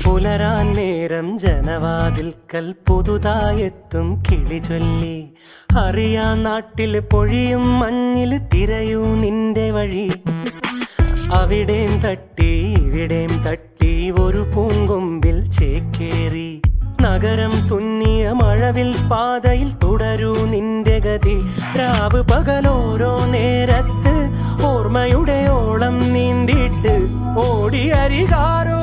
പുലരാൻ നേരം ജനവാതിൽക്കൽ പുതുതായെത്തും കിളി ചൊല്ലി. അറിയാൻ നാട്ടിൽ പൊഴിയും മഞ്ഞിൽ തിരയൂ നിന്റെ വഴി. അവിടേം തട്ടി ഇവിടേം തട്ടി ഒരു പൂങ്കൊമ്പിൽ ചേക്കേറി. നഗരം തുന്നിയ മഴവിൽ പാതയിൽ തുടരൂ നിന്റെ ഗതി. രാവ് പകലോരോ നേരത്ത് ഓർമ്മയുടെ ഓളം നീന്തിട്ട് ഓടിയരികാരോ